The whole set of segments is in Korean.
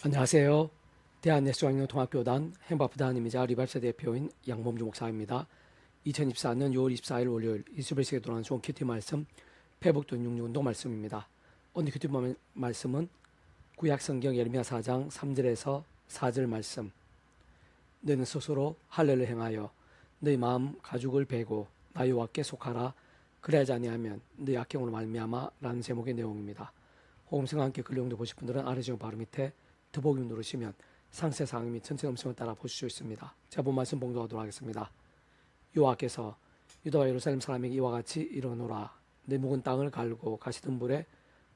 안녕하세요. 대한예수학령통합교단 행바부단임이자 리발사 대표인 양범주 목사입니다. 2024년 6월 24일 월요일 이스라엘에게 돌아온 좋은 큐티 말씀 페북돈 66운동 말씀입니다. 오늘 큐티 말씀은 구약성경 예레미야 4장 3절에서 4절 말씀. 너는 스스로 할례를 행하여 너희 마음 가죽을 베고 나 여호와께 속하라. 그래야지 아니하면 너희 악행으로 말미암아 라는 제목의 내용입니다. 호음성과 함께 글용도 보실 분들은 아래 지금 바로 밑에 더보기 누르시면 상세 사항 및 전체 음성을 따라 보실 수 있습니다. 제가 본 말씀 봉독하도록 하겠습니다. 여호와께서 유다와 예루살렘 사람에게 이와 같이 이르노라. 내 묵은 땅을 갈고 가시던 물에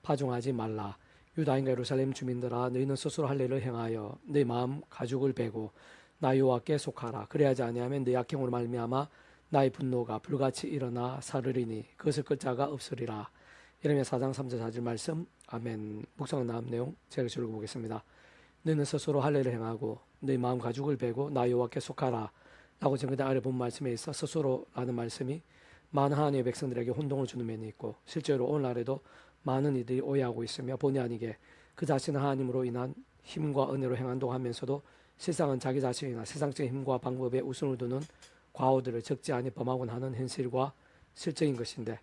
파종하지 말라. 유다인과 예루살렘 주민들아, 너희는 스스로 할례를 행하여 너희 마음 가죽을 베고 나 여호와께 속하라. 그래야지 아니하면 너희 악행으로 말미암아 나의 분노가 불같이 일어나 사르리니 그것을 끌 자가 없으리라. 예레미야 4장 3절 4절 말씀. 아멘. 묵상 나온 내용 제가 읽어보겠습니다. 너는 스스로 할례를 행하고 너희 마음 가죽을 베고 나 여호와께 속하라 라고 전그대 아래 본 말씀에 있어 스스로라는 말씀이 많은 하나님의 백성들에게 혼동을 주는 면이 있고, 실제로 오늘날에도 많은 이들이 오해하고 있으며 본의 아니게 그 자신은 하나님으로 인한 힘과 은혜로 행한다고 하면서도 실상은 자기 자신이나 세상적인 힘과 방법에 우선을 두는 과오들을 적지 않이 범하곤 하는 현실과 실정인 것인데,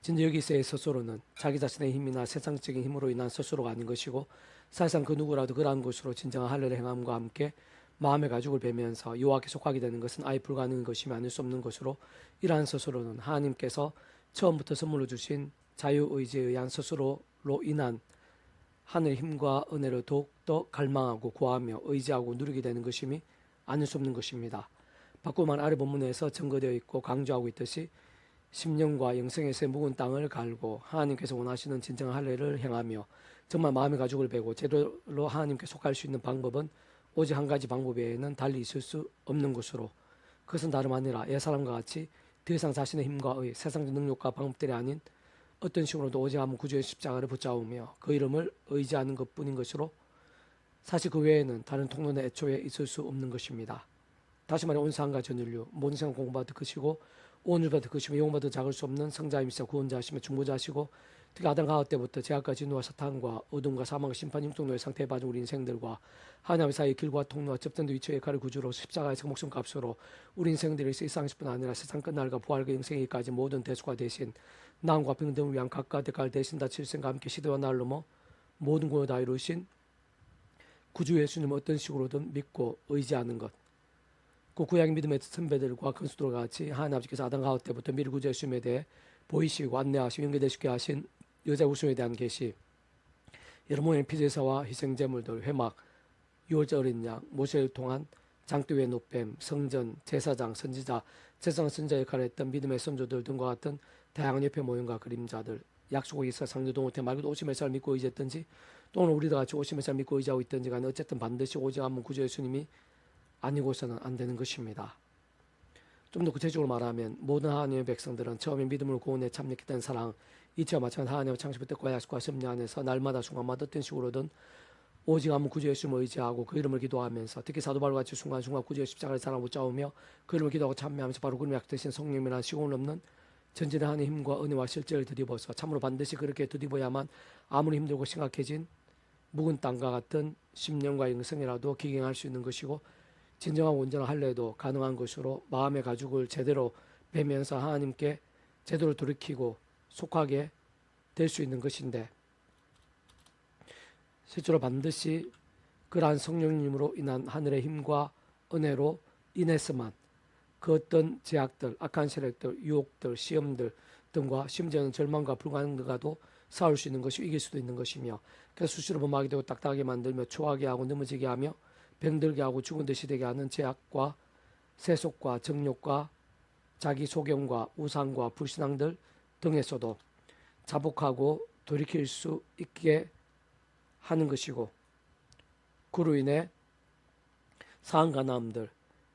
진짜 여기서의 스스로는 자기 자신의 힘이나 세상적인 힘으로 인한 스스로가 아닌 것이고, 사실상 그 누구라도 그러한 것으로 진정한 할례를 행함과 함께 마음의 가죽을 베면서 여호와께 속하게 되는 것은 아예 불가능한 것이며 아닐 수 없는 것으로, 이러한 스스로는 하나님께서 처음부터 선물로 주신 자유의지에 의한 스스로로 인한 하늘의 힘과 은혜를 더욱더 갈망하고 구하며 의지하고 누리게 되는 것임이 아닐 수 없는 것입니다. 바꾸만 아래 본문에서 증거되어 있고 강조하고 있듯이 심령과 영성에서의 묵은 땅을 갈고 하나님께서 원하시는 진정한 할례를 행하며 정말 마음의 가죽을 베고 제대로 하나님께 속할 수 있는 방법은 오직 한 가지 방법 외에는 달리 있을 수 없는 것으로, 그것은 다름 아니라 옛사람과 같이 더 이상 자신의 힘과 의, 세상적 능력과 방법들이 아닌 어떤 식으로도 오직 한 구주의 십자가를 붙잡으며 그 이름을 의지하는 것뿐인 것으로, 사실 그 외에는 다른 통로는 애초에 있을 수 없는 것입니다. 다시 말해 온 세상과 전 인류 모든 생각 공부받을 것이고 오늘받을 것이며 영원받을 작을 수 없는 성자이시며 구원자시며 중보자시고, 특히 아담과 하와 때부터 제약과 진노와 사탄과 어둠과 사망과 심판 흉통노의 상태에 빠진 우리 인생들과 하나님 사이의 길과 통로와 접전된 위치의 역할을 구주로 십자가에서 목숨 값으로 우리 인생들이 세상뿐 아니라 세상 끝날과 부활과 영생에까지 모든 대수가 대신 나음과 평등을 위한 각각 대가를 대신 다 칠생과 함께 시대와 날로 모든 구원을 다 이루신 구주 예수님을 어떤 식으로든 믿고 의지하는 것, 그 구약 믿음의 선배들과 건수들과 같이 하나님 아버지께서 아담과 하와 때부터 미리 구주 예수님에 대해 보이시고 안내하시고 연결되시게 하신 여자 우승에 대한 계시, 여러 모양의 피제사와 희생제물들, 회막, 유월절 어린 양, 모세를 통한 장대 위의 노뱀, 성전, 제사장, 선지자, 제사장 선지자 역할을 했던 믿음의 선조들 등과 같은 다양한 옆에 모형과 그림자들, 약속의 이스라엘 상류동 호태 말고도 오심의 살 믿고 의지했든지 또는 우리도 같이 오심의 살 믿고 의지하고 있든지 간에 어쨌든 반드시 오직 한 분 구주 예수님이 아니고서는 안 되는 것입니다. 좀 더 구체적으로 말하면 모든 하나님의 백성들은 처음에 믿음으로 구원에 참여했던 사랑, 이치와 마찬가지 하나님의 창조부터 약속과 섭리 안에서 날마다 순간마다 어떤 식으로든 오직 한 분 구주 예수님을 의지하고 그 이름을 기도하면서, 특히 사도 바울과 같이 순간순간 구주의 십자가를 사랑 붙잡으며 그 이름을 기도하고 참여하면서 바로 그름의 약되신 성령이라는 시공을 넘는 전진의 하나님의 힘과 은혜와 실제를 드디어서 참으로 반드시 그렇게 드디어야만 아무리 힘들고 심각해진 묵은 땅과 같은 심령과 영성이라도 기경할 수 있는 것이고, 진정한 온전한 할례도 가능한 것으로 마음의 가죽을 제대로 베면서 하나님께 제대로 돌이키고 속하게 될 수 있는 것인데, 실제로 반드시 그러한 성령님으로 인한 하늘의 힘과 은혜로 인해서만 그 어떤 제약들, 악한 세력들, 유혹들, 시험들 등과 심지어는 절망과 불가능과도 싸울 수 있는 것이, 이길 수도 있는 것이며, 그래서 수시로 범하게 되고 딱딱하게 만들며 초하게 하고 넘어지게 하며 병들게 하고 죽은 듯이 되게 하는 제약과 세속과 정욕과 자기 소경과 우상과 불신앙들 등에서도 자복하고 돌이킬 수 있게 하는 것이고, 그로 인해 상한가 나음들,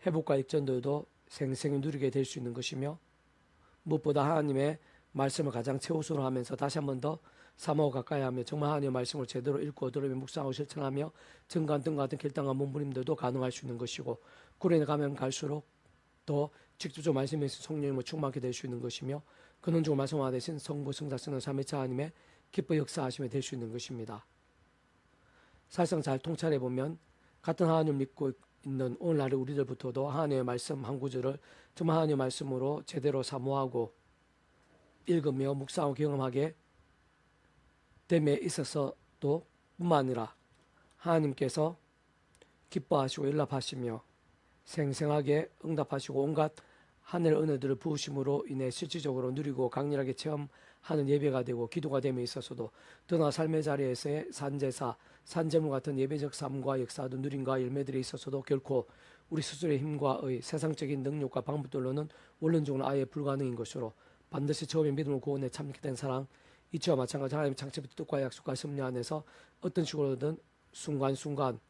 회복과 역전들도 생생히 누리게 될 수 있는 것이며, 무엇보다 하나님의 말씀을 가장 최우선으로 하면서 다시 한 번 더 사모하고 가까이 하며 정말 하나님의 말씀을 제대로 읽고 들으며 묵상하고 실천하며 증거한 등과 같은 결단과 몸부림들도 가능할 수 있는 것이고, 그로 인해 가면 갈수록 더 직접적으로 말씀에서 성령님을 충만하게 될 수 있는 것이며, 근원적으로 말씀하신 성부 성자 성령 삼위일체 하나님의 기뻐 역사하심에 될 수 있는 것입니다. 사실상 잘 통찰해 보면 같은 하나님을 믿고 있는 오늘날의 우리들부터도 하나님의 말씀 한 구절을 정말 하나님의 말씀으로 제대로 사모하고 읽으며 묵상하고 경험하게 됨에 있어서도 뿐만 아니라 하나님께서 기뻐하시고 연락하시며 생생하게 응답하시고 온갖 하늘 은혜들을 부으심으로 인해 실질적으로 누리고 강렬하게 체험하는 예배가 되고 기도가 됨에 있어서도 더나 삶의 자리에서의 산제사, 산제물 같은 예배적 삶과 역사도 누림과 열매들에 있어서도 결코 우리 스스로의 힘과 의 세상적인 능력과 방법들로는 원론적으로 아예 불가능인 것으로 반드시 처음에 믿음을 구원에 참게 된 사랑 이치와 마찬가지 하나님의 창조부터 뜻과 약속과 섭리 안에서 어떤 식으로든 순간순간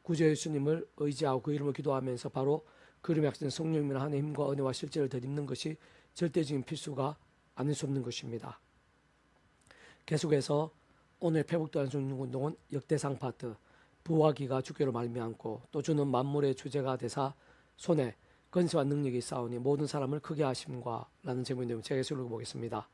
구주 예수님을 의지하고 그 이름을 기도하면서 바로 그 이름에 약속된 성령님이나 하나님의 힘과 은혜와 실제를 덧입는 것이 절대적인 필수가 아닐 수 없는 것입니다. 계속해서 오늘 회복도안 중용운동은 역대상 파트 부하기가 주께로 말미암고 또 주는 만물의 주제가 되사 손에 건세와 능력이 있사오니 모든 사람을 크게 하심과 라는 제목의 내용 제가 읽어보겠습니다.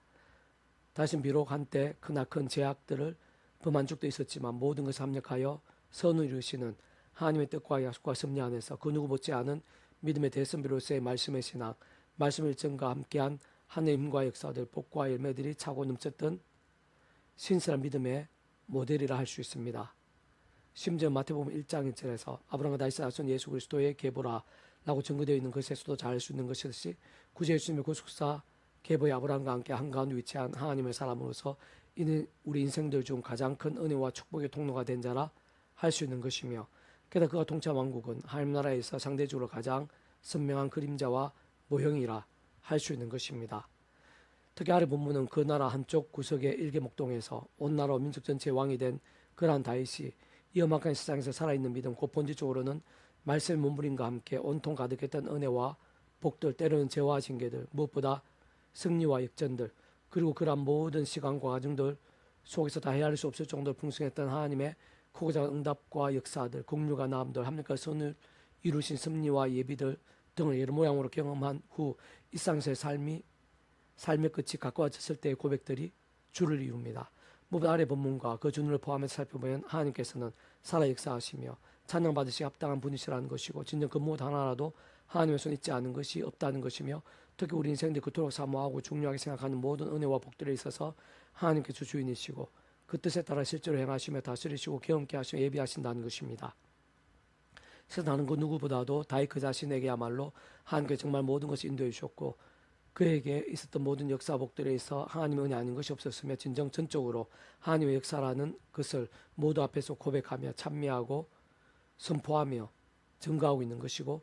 다시 비록 한때 크나큰 제약들을 범한 적도 있었지만 모든 것을 합력하여 선을 이루시는 하나님의 뜻과 약속과 섭리 안에서 그 누구 못지않은 믿음의 대선비로서의 말씀의 신앙, 말씀의 일정과 함께한 하나님의 힘과 역사들, 복과 열매들이 차고 넘쳤던 신실한 믿음의 모델이라 할 수 있습니다. 심지어 마태복음 1장 1절에서 아브라함과 다윗의 자손 예수 그리스도의 계보라 라고 증거되어 있는 것에서도 잘 알 수 있는 것이듯이 구주 예수님의 구속사 계보의 아브라함과 함께 한가운데 위치한 하나님의 사람으로서 이는 우리 인생들 중 가장 큰 은혜와 축복의 통로가 된 자라 할 수 있는 것이며 게다가 그가 통치한 왕국은 하나님 나라에서 상대적으로 가장 선명한 그림자와 모형이라 할 수 있는 것입니다. 특히 아래 본문은 그 나라 한쪽 구석의 일개 목동에서 온 나라와 민족 전체의 왕이 된 그러한 다윗이 이 험악한 세상에서 살아있는 믿음 곧 본질적으로는 말씀의 몸부림과 함께 온통 가득했던 은혜와 복들 때로는 죄와 징계들 무엇보다 승리와 역전들 그리고 그러한 모든 시간과 과정들 속에서 다 헤아릴 수 없을 정도로 풍성했던 하나님의 크고 작은 응답과 역사들 공률과 나음들 합력과 선을 이루신 섭리와 예비들 등을 여러 모양으로 경험한 후 일상에서의 삶의 끝이 가까워졌을 때의 고백들이 주를 이룹니다. 무엇보다 아래 본문과 그 주문을 포함해서 살펴보면 하나님께서는 살아 역사하시며 찬양받으시 합당한 분이시라는 것이고 진정 그 무엇 하나라도 하나님의 손 있지 않은 것이 없다는 것이며 특히 우리 인생들이 그토록 사모하고 중요하게 생각하는 모든 은혜와 복들에 있어서 하나님께서 주인이시고 그 뜻에 따라 실제로 행하시며 다스리시고 경험케 하시며 예비하신다는 것입니다. 그래서 나는 그 누구보다도 다윗 그 자신에게야말로 하나님께서 정말 모든 것을 인도해 주셨고 그에게 있었던 모든 역사 복들에 있어 하나님의 은혜 아닌 것이 없었으며 진정 전적으로 하나님의 역사라는 것을 모두 앞에서 고백하며 찬미하고 선포하며 증거하고 있는 것이고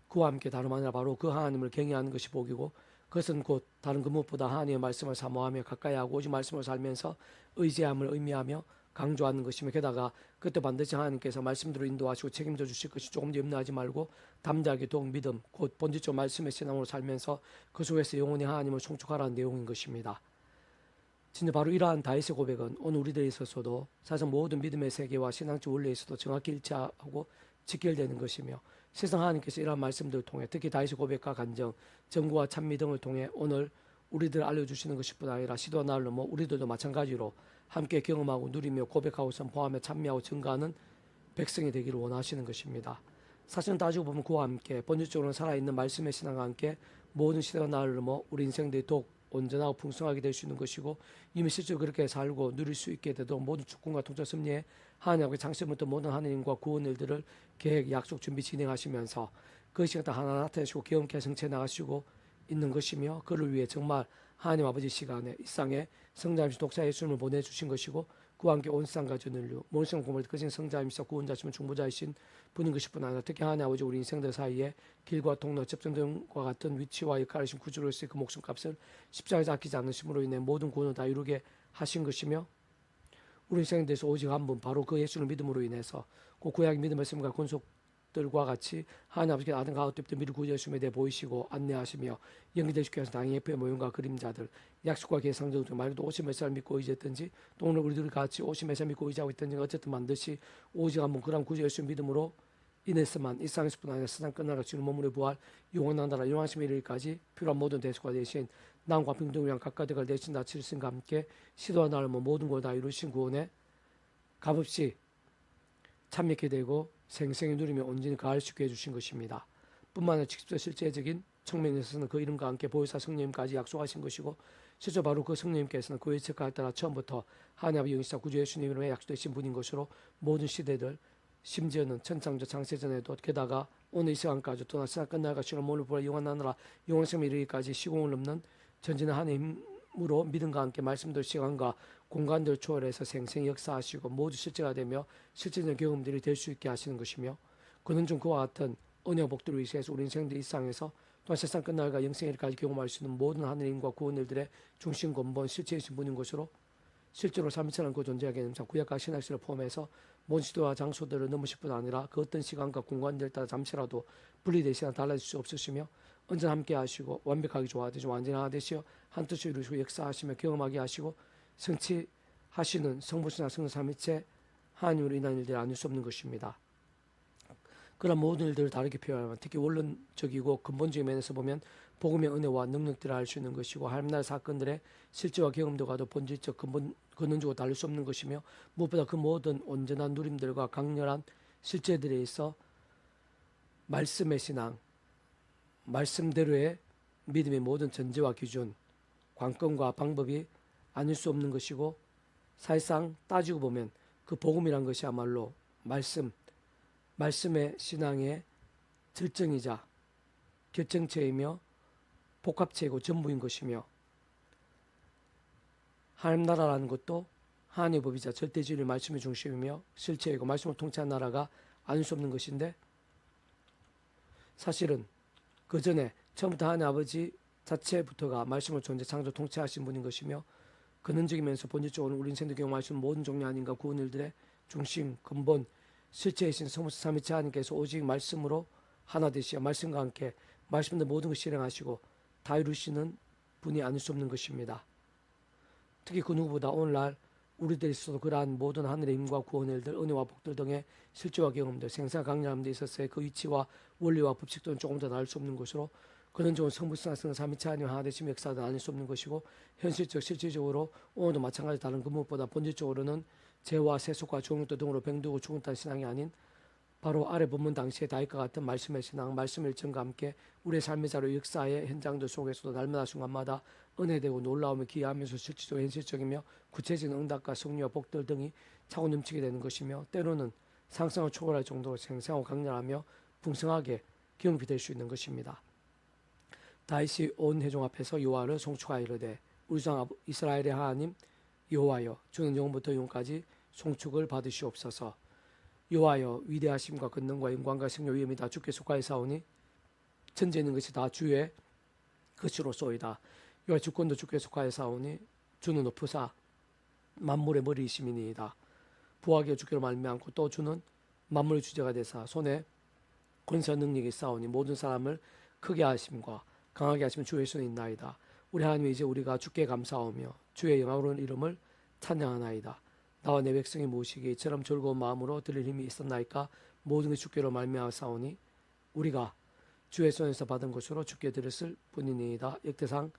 그와 함께 다름 아니라 바로 그 하나님을 경외하는 것이 복이고 그것은 곧 다른 그 무엇보다 하나님의 말씀을 사모하며 가까이하고 오직 말씀을 살면서 의지함을 의미하며 강조하는 것이며 게다가 그때 반드시 하나님께서 말씀대로 인도하시고 책임져 주실 것이 조금도 염려하지 말고 담대하게 더욱 믿음 곧 본질적 말씀의 신앙으로 살면서 그 속에서 영원히 하나님을 송축하라는 내용인 것입니다. 진짜 바로 이러한 다윗의 고백은 오늘 우리들에 있어서도 사실 모든 믿음의 세계와 신앙적 원리에 있어도 정확히 일치하고 직결되는 것이며 세상 하나님께서 이러한 말씀들을 통해 특히 다윗의 고백과 간정, 정구와 찬미 등을 통해 오늘 우리들 알려주시는 것뿐 아니라 시도와 나를 넘어 우리들도 마찬가지로 함께 경험하고 누리며 고백하고 선포하며 찬미하고 증거하는 백성이 되기를 원하시는 것입니다. 사실은 따지고 보면 그와 함께 본질적으로는 살아있는 말씀의 신앙과 함께 모든 시대와 나를 넘어 우리 인생들이 더욱 온전하고 풍성하게 될 수 있는 것이고 이미 실제로 그렇게 살고 누릴 수 있게 되도록 모든 주권과 통치 섭리에 하나님과 창세부터 모든 하나님과 구원 일들을 계획, 약속, 준비 진행하시면서 그것이 다 하나 나타내시고 경험케 성취해 나가시고 있는 것이며 그를 위해 정말 하나님 아버지 시간에 이 땅에 성자이신 독자 예수님을 보내주신 것이고 그와 함께 온 세상 가진 인류 모든 공을 크신 성자이시며 구원자시며 중보자이신 분인 것뿐 아니라 특히 하나님 아버지 우리 인생들 사이에 길과 통로 접점 등과 같은 위치와 역할이신 구주로서의 그 목숨값을 십자가에 아끼지 않으심으로 인해 모든 구원을 다 이루게 하신 것이며 우리 인생에 대해서 오직 한 분 바로 그 예수를 믿음으로 인해서 그 구약 믿음의 말씀과 권속들과 같이 하나님 아버지께서 아들 가옥 때부터 미리 구주 예수님에 대해 보이시고 안내하시며 연기되시기 위해서 당연히 예표의 모형과 그림자들 약속과 계상들 중 말고도 오십 몇 살 믿고 의지했든지 또 오늘 우리들 같이 오십 몇 살 믿고 의지하고 있든지 어쨌든 반드시 오직 한 분 그런 구주 예수 믿음으로 인해서만 이 땅에서뿐 아니라 세상 끝나라 주는 몸으로 부활 영원한 나라 영원하심에 이르기까지 필요한 모든 대수가 되신 남과 평등을 위한 각각 대가를 내신 다 치르신과 함께 시도와 나를 모든 걸 다 이루신 구원에 값없이 참여케 되고 생생히 누리며 온전히 가할 수 있게 해주신 것입니다. 뿐만 아니라 직접 실제적인 측면에서는 그 이름과 함께 보혜사 성령님까지 약속하신 것이고 실제 바로 그 성령님께서는 그 예측할 따라 처음부터 하나님 아버지 영이시사 구주 예수님 이름에 약속되신 분인 것으로 모든 시대들 심지어는 천창조 창세전에도 게다가 오늘 이 시간까지 또한 세상 끝날과 시간 모를 보라 영원하느라 영원성에 이르기까지 시공을 넘는 전진한 하나님으로 믿음과 함께 말씀들 시간과 공간들 초월해서 생생히 역사하시고 모두 실제가 되며 실제적인 경험들이 될 수 있게 하시는 것이며 그는 좀 그와 같은 은혜와 복들을 위해서 우리 인생들 일상에서 또한 세상 끝날과 영생일까지 경험할 수 있는 모든 하느님과 구원일들의 중심 근본 실체이신 분인 것으로 실제로 삼위천한 그 존재하게 되는 구약과 신약시를 포함해서 모든 시도와 장소들을 넘으실 뿐 아니라 그 어떤 시간과 공간들 따라 잠시라도 분리되시거나 달라질 수 없으시며 언제나 함께 하시고 완벽하게 조화되시고 완전히 하나 되시어 한 뜻을 이루시고 역사하시며 경험하게 하시고 성취하시는 성부신과 성령 삼위체 하나님으로 인한 일들이 아닐 수 없는 것입니다. 그런 모든 일들을 다르게 표현하면 특히 원론적이고 근본적인 면에서 보면 복음의 은혜와 능력들을 알 수 있는 것이고 하나님 나라 사건들의 실제와 경험들과도 본질적 근원적으로 다를 수 없는 것이며 무엇보다 그 모든 온전한 누림들과 강렬한 실제들에 있어 말씀의 신앙, 말씀대로의 믿음의 모든 전제와 기준, 관건과 방법이 아닐 수 없는 것이고 사실상 따지고 보면 그 복음이란 것이야말로 말씀의 신앙의 절정이자 결정체이며 복합체이고 전부인 것이며 하나님 나라라는 것도 하나님의 법이자 절대진리 말씀의 중심이며 실체이고 말씀을 통치한 나라가 아닐 수 없는 것인데 사실은 그 전에 처음부터 하나님 아버지 자체부터가 말씀을 존재 창조 통치하신 분인 것이며 근원적이면서 본질적으로 우리 인생도 경험할 수 있는 모든 종류 아닌가 구원 일들의 중심 근본 실체이신 성부신 삼위체 하나님께서 오직 말씀으로 하나 되시어 말씀과 함께 말씀대 모든 것을 실행하시고 다 이루시는 분이 아닐 수 없는 것입니다. 특히 그 누구보다 오늘날 우리들이 있어도 그러한 모든 하늘의 힘과 구원의 일들, 은혜와 복들 등의 실제와 경험들, 생사 강렬함 데 있어서의 그 위치와 원리와 법칙들은 조금 더 다를 수 없는 것으로 그는 좋은 성부신 성령 삼위체 하나님 하나 되시며 역사도 아닐 수 없는 것이고 현실적 실질적으로 오늘도 마찬가지 다른 그 무엇보다 본질적으로는 죄와 세속과 종육도 등으로 병들고 죽었다는 신앙이 아닌 바로 아래 본문 당시의 다윗과 같은 말씀의 신앙, 말씀의 일정과 함께 우리의 삶의 자료 역사의 현장들 속에서도 날마다 순간마다 은혜되고 놀라움을 기여하면서 실질적으로 현실적이며 구체적인 응답과 승리와 복들 등이 차고 넘치게 되는 것이며 때로는 상상을 초월할 정도로 생생하고 강렬하며 풍성하게 경험이 될 수 있는 것입니다. 다윗이 온 회중 앞에서 여호와를 송축하여 이르되 우리 주 이스라엘의 하나님 여호와여 주는 영원부터 영원까지 송축을 받으시옵소서. 여호와여 위대하심과 권능과 영광과 승리 위엄이 다 주께 속하여 사오니 천지에 있는 것이 다 주의 것이로소이다. 여호와 주권도 주께 속하여 사오니 주는 높으사 만물의 머리이심이니이다. 부하게 주께로 말미암고 또 주는 만물의 주제가 되사 손에 권세와 능력이 있사오니 모든 사람을 크게 하심과 강하게 하시면 주의 손에 있나이다. 우리 하나님이 이제 우리가 주께 감사하며 주의 영광스러운 이름을 찬양하나이다. 나와 내 백성이 무엇이기에 이처럼 즐거운 마음으로 드릴 힘이 있었나이까. 모든 게 주께로 말미암았사오니 우리가 주의 손에서 받은 것으로 주께 드렸을 뿐이니이다. 역대상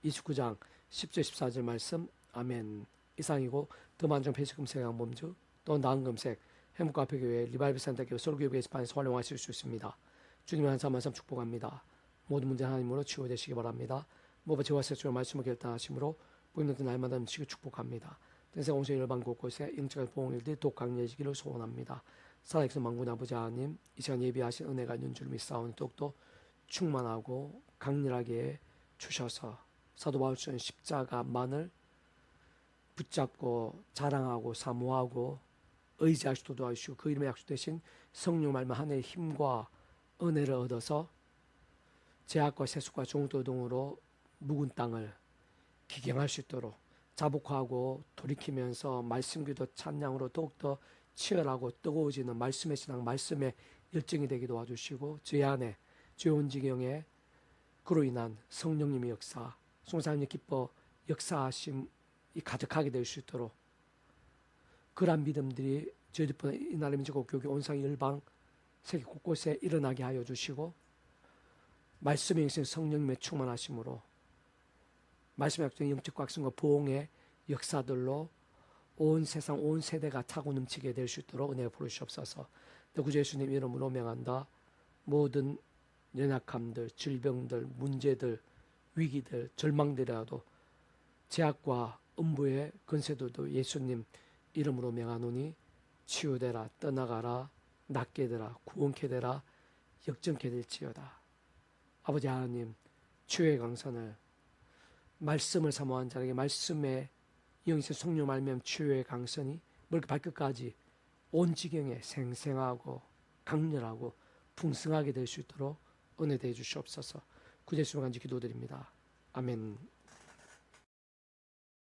29장 10절 14절 말씀. 아멘. 이상이고 더 많은 폐식금색 양범주 또 나은 금색 행복카페교회 리바이브 센터교회 설교회 게시판에서 활용하실 수 있습니다. 주님의 한 삶 한 삶 축복합니다. 모든 문제 하나님으로 치유되시기 바랍니다. 무엇보다 죄와 세속의 말씀을 결단하심으로 보임된 날마다 넘치게 축복합니다. 인생 온세 열방 곳곳에 영적인 보응일들이 독 강렬해지기를 소원합니다. 살아계신 만군 아버지 하나님, 이 시간 예비하신 은혜가 있는 줄 믿사오니 더욱더 충만하고 강렬하게 주셔서 사도 바울처럼 십자가만을 붙잡고 자랑하고 사모하고 의지할 수도 도와주시고 그 이름에 약속되신 성령 말만 하나님의 힘과 은혜를 얻어서 죄악과 세속과 종도 등으로 묵은 땅을 기경할 수 있도록 자복하고 돌이키면서 말씀기도 찬양으로 더욱더 치열하고 뜨거워지는 말씀의 신앙, 말씀의 열정이 되게 도와주시고 제 안에 죄온 지경에 그로 인한 성령님의 역사, 성사님의 기뻐 역사하심이 가득하게 될 수 있도록 그러한 믿음들이 저희들뿐 이 나라의 민족국교회 온상 열방 세계 곳곳에 일어나게 하여 주시고 말씀의 영생 성령님의 충만하심으로 말씀의 약속의 영적 각성과 보응의 역사들로 온 세상 온 세대가 차고 넘치게 될 수 있도록 은혜 부르시옵소서. 구주 예수님 이름으로 명한다. 모든 연약함들, 질병들, 문제들, 위기들, 절망들이라도 제약과 음부의 권세들도 예수님 이름으로 명하노니 치유되라, 떠나가라, 낫게 되라, 구원케 되라, 역정케 될지어다. 아버지 하나님, 치유의 강선을 말씀을 사모한 자에게 말씀의 영세 성령 말미암 치유의 강선이 머리 발끝까지 온 지경에 생생하고 강렬하고 풍성하게 될 수 있도록 은혜 되어 주시옵소서. 구주 예수님 간지 기도드립니다. 아멘.